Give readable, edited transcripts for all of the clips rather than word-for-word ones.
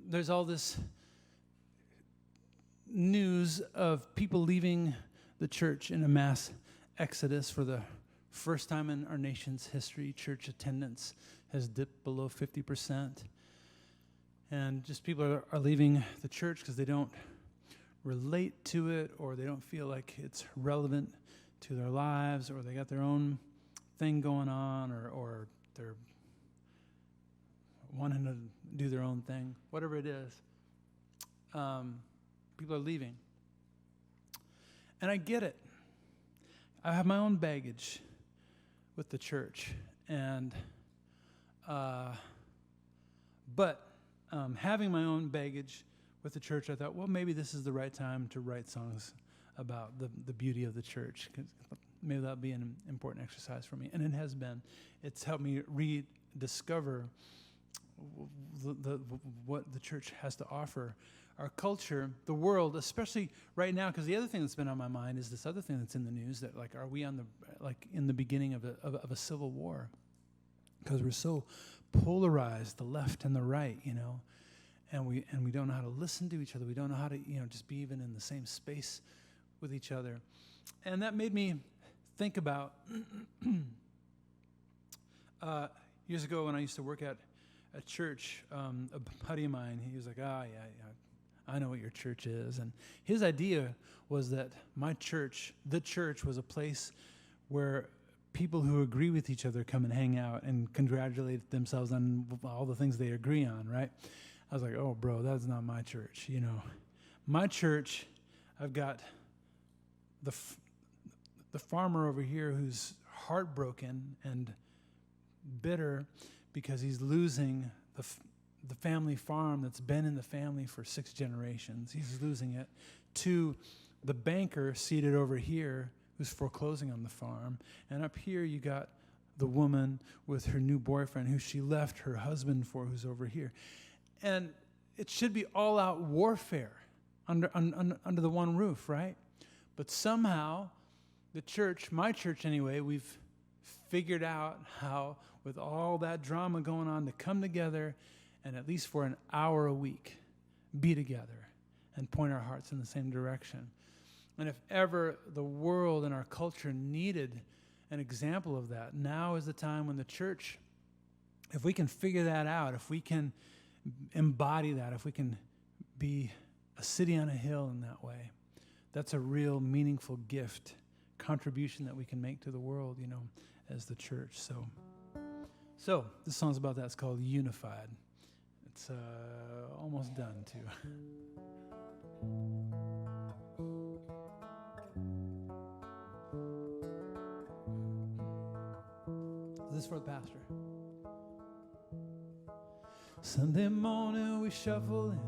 there's all this news of people leaving the church in a mass exodus. For the first time in our nation's history, church attendance has dipped below 50%. And just people are leaving the church because they don't relate to it, or they don't feel like it's relevant to their lives, or they got their own thing going on, or they're wanting to do their own thing, whatever it is. People are leaving. And I get it. I have my own baggage with the church. And, but having my own baggage with the church, I thought, well, maybe this is the right time to write songs about the beauty of the church. 'Cause maybe that'll be an important exercise for me. And it has been. It's helped me rediscover what the church has to offer. Our culture, the world, especially right now, because the other thing that's been on my mind is this other thing that's in the news, that like, are we on in the beginning of a civil war? Because we're so polarized, the left and the right, and we don't know how to listen to each other. We don't know how to just be even in the same space with each other. And that made me think about years ago when I used to work at a church. A buddy of mine, he was like, yeah, I know what your church is. And his idea was that my church, the church, was a place where people who agree with each other come and hang out and congratulate themselves on all the things they agree on, right? I was like, oh, bro, that's not my church. My church, I've got the farmer over here who's heartbroken and bitter because he's losing the family farm that's been in the family for 6 generations. He's losing it to the banker seated over here who's foreclosing on the farm. And up here you got the woman with her new boyfriend who she left her husband for, who's over here. And it should be all-out warfare under the one roof, right? But somehow the church, my church anyway, we've figured out how, with all that drama going on, to come together and at least for an hour a week be together and point our hearts in the same direction. And if ever the world and our culture needed an example of that, now is the time when the church, if we can figure that out, if we can embody that, if we can be a city on a hill in that way, that's a real meaningful gift, contribution that we can make to the world, as the church. So this song's about that. It's called Unified. It's almost done, too. This is for the pastor. Sunday morning we shuffle in.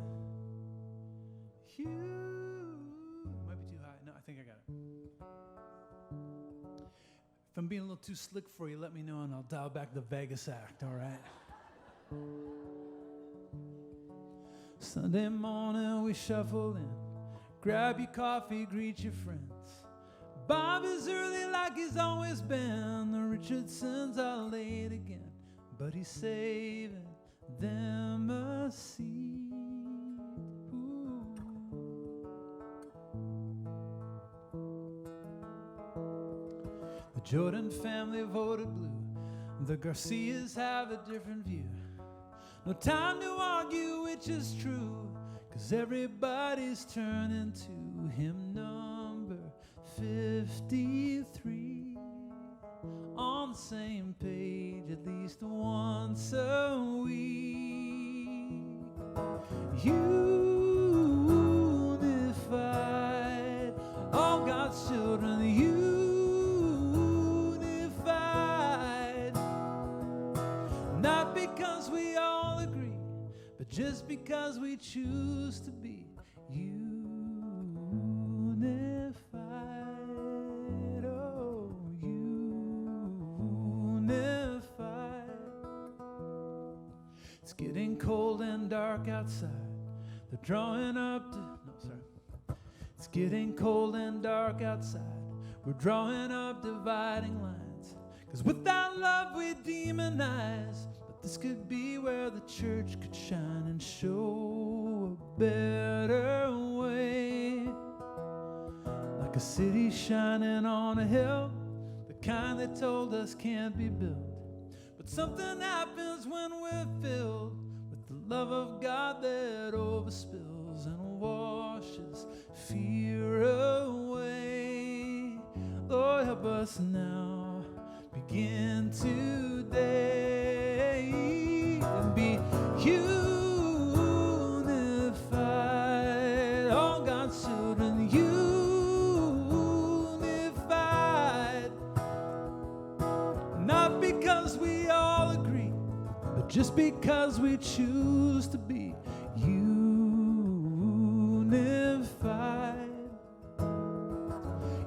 Might be too high. No, I think I got it. If I'm being a little too slick for you, let me know and I'll dial back the Vegas act, all right? Sunday morning we shuffle in. Grab your coffee, greet your friends. Bob is early like he's always been. The Richardsons are late again, but he's saving them a seat. Ooh. The Jordan family voted blue. The Garcias have a different view. No time to argue which is true, 'cause everybody's turning to hymn number 53, on the same page at least once a week. Unified, all God's children unified, not because we all agree, but just because we choose to be unified. Oh, unified. It's getting cold and dark outside. They're drawing up to... No, sorry. It's getting cold and dark outside. We're drawing up dividing lines. 'Cause without love we demonize. But this could be where the church could shine and show better way. Like a city shining on a hill, the kind they told us can't be built. But something happens when we're filled with the love of God that overspills and washes fear away. Lord, help us now, begin today, and be unified, all God's children unified, not because we all agree, but just because we choose to be unified.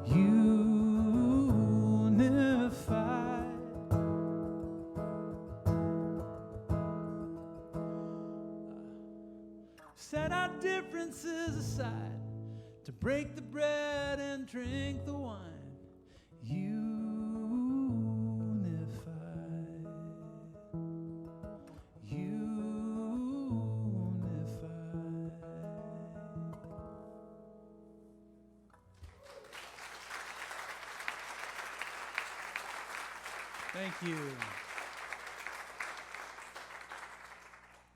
Unified. Set our differences aside to break the bread and drink the wine. Unified. Unified. Thank you.